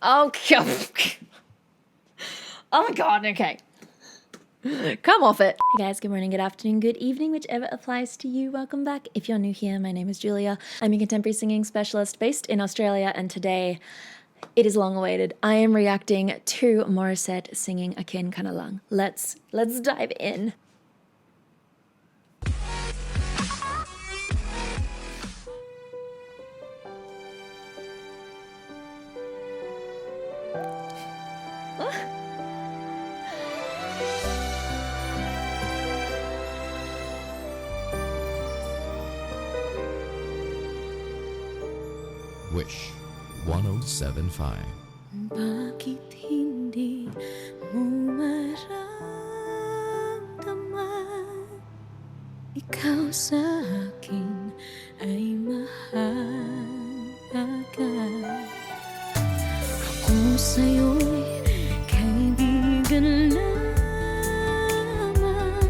Oh, oh my god, okay. Come off it. Hey guys, good morning, good afternoon, good evening, whichever applies to you. Welcome back. If you're new here, my name is Julia. I'm a contemporary singing specialist based in Australia, and today it is long awaited. I am reacting to Morissette singing Akin Ka Na Lang. Let's dive in. Wish 1075. Bakit hindi mo maramdaman? Ikaw sa akin ay mahalaga. Ako sa'yo'y kaibigan lamang.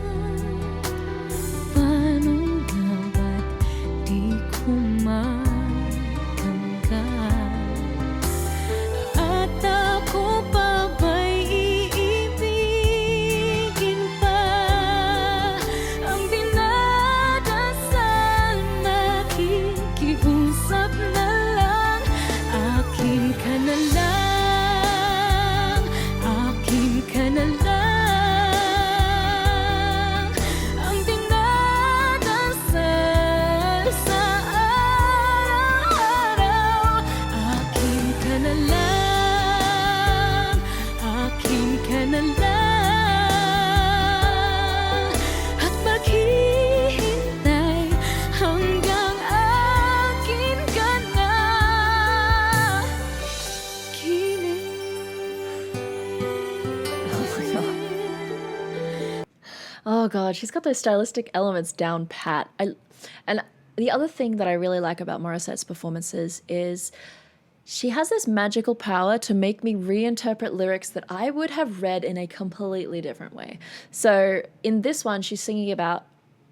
Paano nga ba't di ko Oh god, she's got those stylistic elements down pat. And the other thing that I really like about Morissette's performances is she has this magical power to make me reinterpret lyrics that I would have read in a completely different way. So in this one, she's singing about,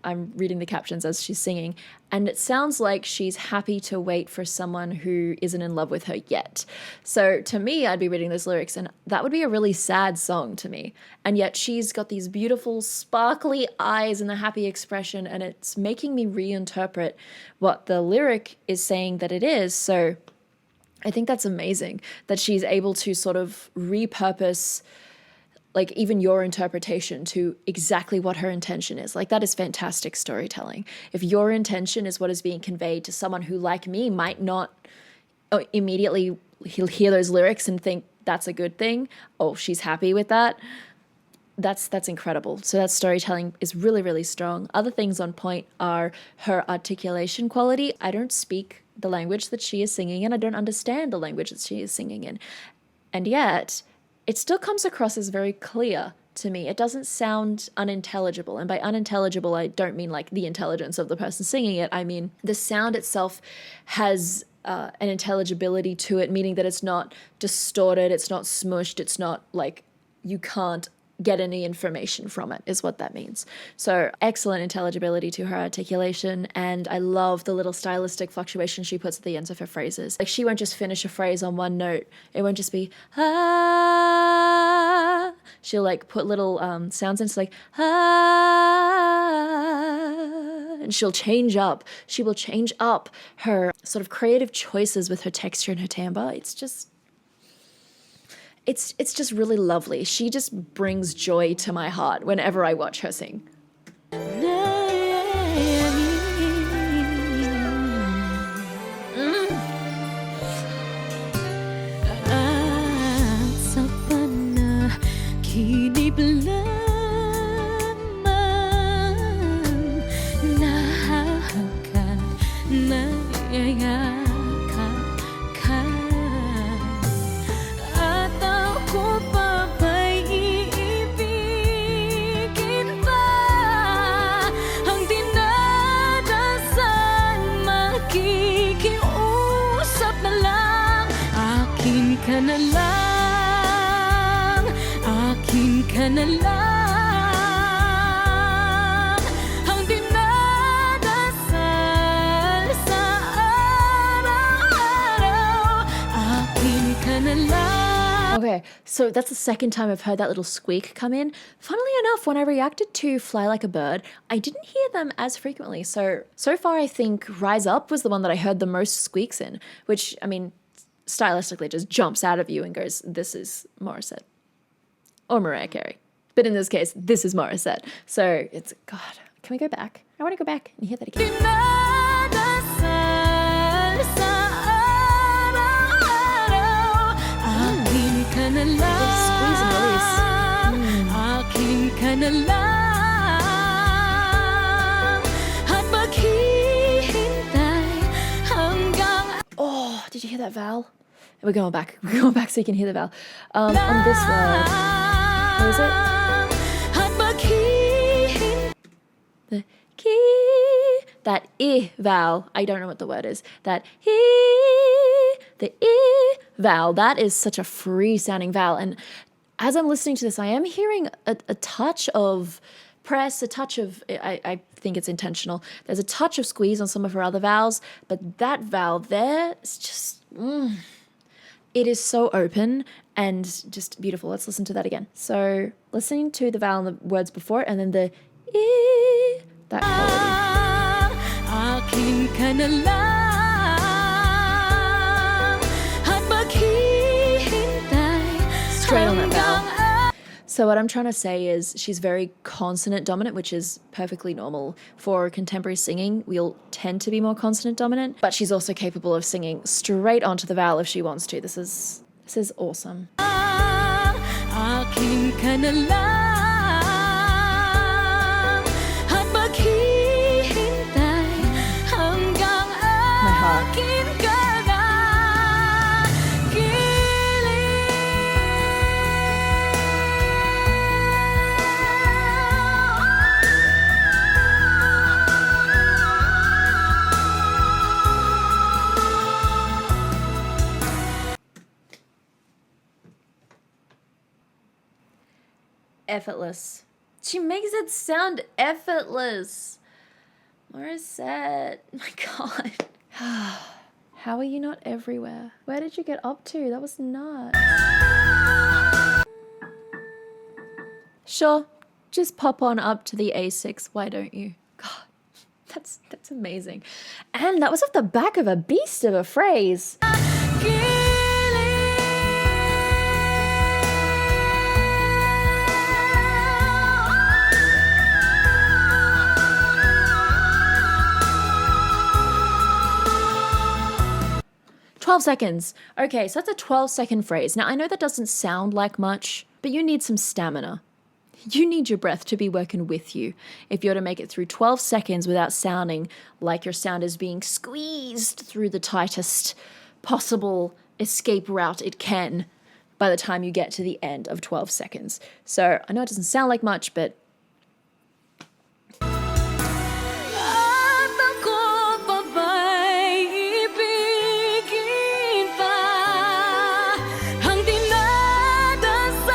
I'm reading the captions as she's singing, and it sounds like she's happy to wait for someone who isn't in love with her yet. So to me, I'd be reading those lyrics and that would be a really sad song to me. And yet she's got these beautiful sparkly eyes and the happy expression, and it's making me reinterpret what the lyric is saying that it is. So I think that's amazing that she's able to sort of repurpose like even your interpretation to exactly what her intention is. Like that is fantastic storytelling. If your intention is what is being conveyed to someone who, like me, might not immediately hear those lyrics and think that's a good thing. Oh, she's happy with that. That's incredible. So that storytelling is really, really strong. Other things on point are her articulation quality. I don't speak the language that she is singing in. I don't understand the language that she is singing in. And yet it still comes across as very clear to me. It doesn't sound unintelligible. And by unintelligible, I don't mean like the intelligence of the person singing it. I mean the sound itself has an intelligibility to it, meaning that it's not distorted, it's not smushed, it's not like you can't get any information from it, is what that means. So excellent intelligibility to her articulation, and I love the little stylistic fluctuations she puts at the ends of her phrases. Like she won't just finish a phrase on one note. It won't just be ah. She'll like put little sounds into like ah, and she'll change up. She will change up her sort of creative choices with her texture and her timbre. It's just really lovely. She just brings joy to my heart whenever I watch her sing. Akin ka na lang, akin ka na lang, ang dinadasal sa araw-araw. Akin ka na lang. Okay, so that's the second time I've heard that little squeak come in. Funnily enough, when I reacted to Fly Like a Bird, I didn't hear them as frequently. So far I think Rise Up was the one that I heard the most squeaks in, which, I mean, stylistically just jumps out of you and goes, this is Morissette. Or Mariah Carey. But in this case, this is Morissette. So it's, God, can we go back? I want to go back and hear that again. Dinadasal sa araw-araw, akin ka na Squeeze and release. lang, akin ka na lang, at maghihintay hanggang Oh, did you hear that vowel? We're going back. We're going back so you can hear the vowel. On this word, what is it? at maghihintay. The key, that I vowel. I don't know what the word is. That I, the I vowel. That is such a free sounding vowel. And as I'm listening to this, I am hearing a touch of press, a touch of, I think it's intentional. There's a touch of squeeze on some of her other vowels, but that vowel there is just, it is so open and just beautiful. Let's listen to that again. So listening to the vowel and the words before it, and then the I, that quality. Akin ka na lang, at maghihintay Straight on that vowel. hanggang So what I'm trying to say is she's very consonant dominant, which is perfectly normal. For contemporary singing, we'll tend to be more consonant dominant, but she's also capable of singing straight onto the vowel if she wants to. This is awesome. akin ka na lang, at maghihintay hanggang My heart. akin ka na Effortless. She makes it sound effortless. Morissette. My God. How are you not everywhere? Where did you get up to? That was nuts. Sure, just pop on up to the A6. Why don't you? God, that's amazing. And that was off the back of a beast of a phrase. 12 seconds. Okay, so that's a 12-second phrase. Now, I know that doesn't sound like much, but you need some stamina. You need your breath to be working with you if you're to make it through 12 seconds without sounding like your sound is being squeezed through the tightest possible escape route it can by the time you get to the end of 12 seconds. So I know it doesn't sound like much, but At ako pa ba'y ibigin pa? Ang dinadasal,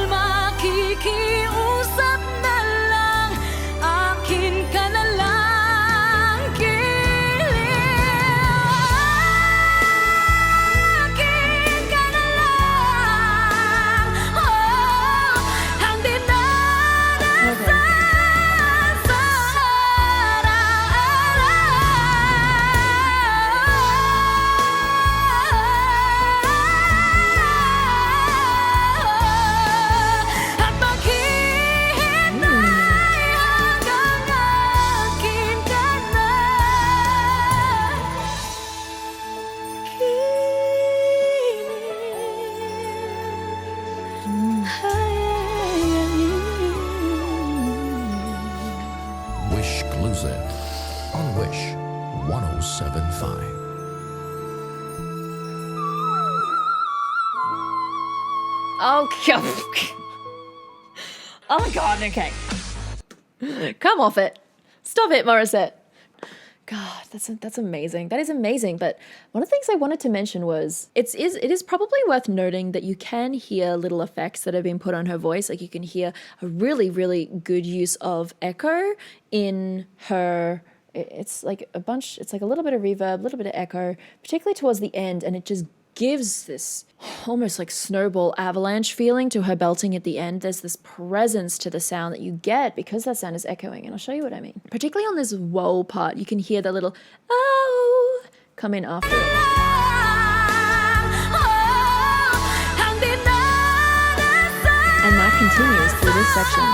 makikiusap na lang. Akin ka na lang, akin ka na lang. Ang dinadasal sa araw-araw, at maghihintay hanggang akin ka na Wish Exclusive on Wish 1075. okay. Oh God, okay. Come off it. Stop it, Morissette. God, that's amazing. That is amazing. But one of the things I wanted to mention was it is probably worth noting that you can hear little effects that have been put on her voice. Like you can hear a really, really good use of echo in her. It's like a bunch. It's like a little bit of reverb, a little bit of echo, particularly towards the end, and it just gives this almost like snowball avalanche feeling to her belting at the end. There's this presence to the sound that you get because that sound is echoing, and I'll show you what I mean. Particularly on this whoa part, you can hear the little oh come in after it. And that continues through this section.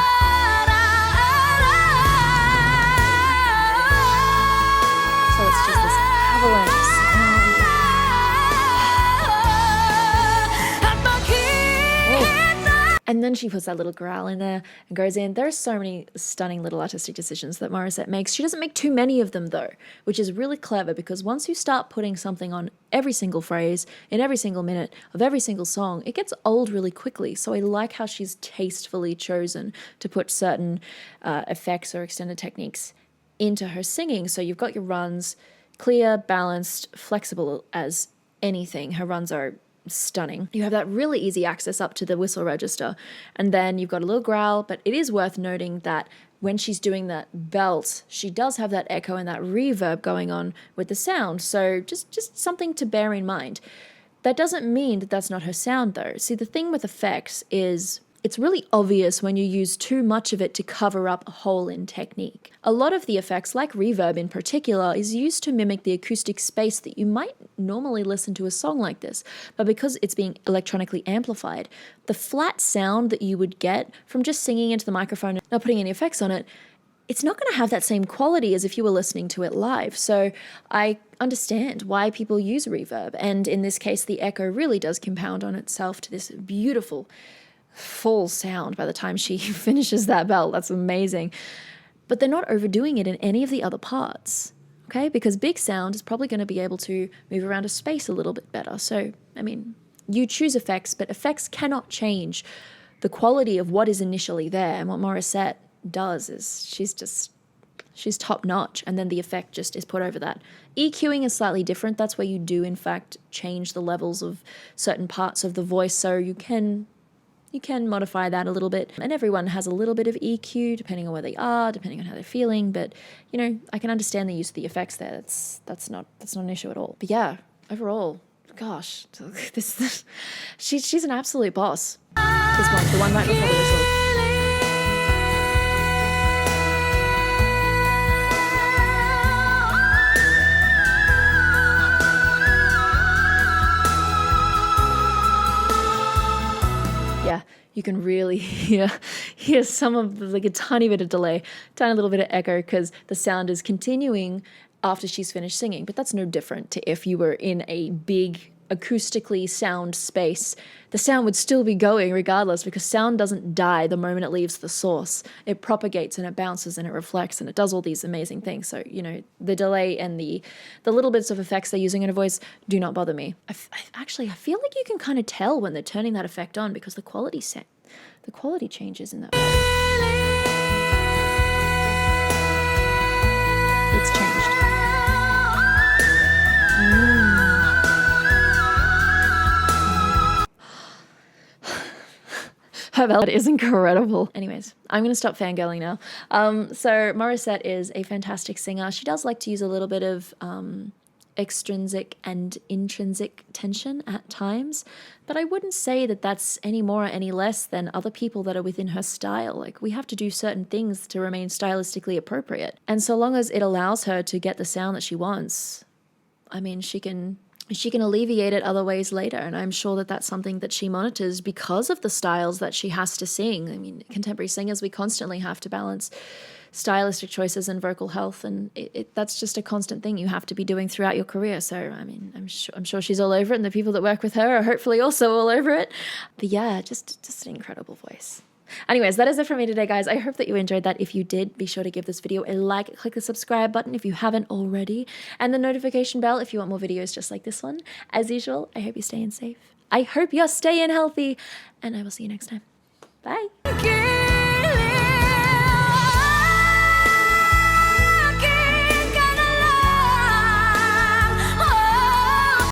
So it's just this avalanche of sound. And then she puts that little growl in there and goes in. There are so many stunning little artistic decisions that Morissette makes. She doesn't make too many of them though, which is really clever, because once you start putting something on every single phrase in every single minute of every single song, it gets old really quickly. So I like how she's tastefully chosen to put certain effects or extended techniques into her singing. So you've got your runs, clear, balanced, flexible as anything. Her runs are stunning. You have that really easy access up to the whistle register, and then you've got a little growl, but it is worth noting that when she's doing that belt, she does have that echo and that reverb going on with the sound. So just something to bear in mind. That doesn't mean that that's not her sound though. See, the thing with effects is it's really obvious when you use too much of it to cover up a hole in technique. A lot of the effects, like reverb in particular, is used to mimic the acoustic space that you might normally listen to a song like this. But because it's being electronically amplified, the flat sound that you would get from just singing into the microphone and not putting any effects on it, it's not going to have that same quality as if you were listening to it live. So I understand why people use reverb. And in this case, the echo really does compound on itself to this beautiful full sound by the time she finishes that belt. That's amazing. But they're not overdoing it in any of the other parts, okay? Because big sound is probably going to be able to move around a space a little bit better. So, I mean, you choose effects, but effects cannot change the quality of what is initially there. And what Morissette does is she's top notch, and then the effect just is put over that. EQing is slightly different. That's where you do, in fact, change the levels of certain parts of the voice, so you can modify that a little bit. And everyone has a little bit of EQ depending on where they are, depending on how they're feeling. But, you know, I can understand the use of the effects there. That's not an issue at all. But yeah, overall, gosh, she's an absolute boss. This one, the one right before the whistle. Yeah, you can really hear some of like a tiny bit of delay, tiny little bit of echo, because the sound is continuing after she's finished singing. But that's no different to if you were in a big acoustically sound space. The sound would still be going regardless, because sound doesn't die the moment it leaves the source. It propagates and it bounces and it reflects and it does all these amazing things. So, you know, the delay and the little bits of effects they're using in a voice do not bother me. I feel like you can kind of tell when they're turning that effect on, because the quality changes in that way. It's changed. Her ballad is incredible. Anyways, I'm going to stop fangirling now. So Morissette is a fantastic singer. She does like to use a little bit of extrinsic and intrinsic tension at times, but I wouldn't say that that's any more or any less than other people that are within her style. Like, we have to do certain things to remain stylistically appropriate. And so long as it allows her to get the sound that she wants, I mean, she can alleviate it other ways later, and I'm sure that that's something that she monitors because of the styles that she has to sing. I mean, contemporary singers, we constantly have to balance stylistic choices and vocal health, and that's just a constant thing you have to be doing throughout your career. So, I mean, I'm sure she's all over it, and the people that work with her are hopefully also all over it. But yeah, just an incredible voice. Anyways, that is it for me today, guys. I hope that you enjoyed that. If you did, be sure to give this video a like, click the subscribe button if you haven't already, and the notification bell if you want more videos just like this one. As usual, I hope you're staying safe. I hope you're staying healthy, and I will see you next time. Bye.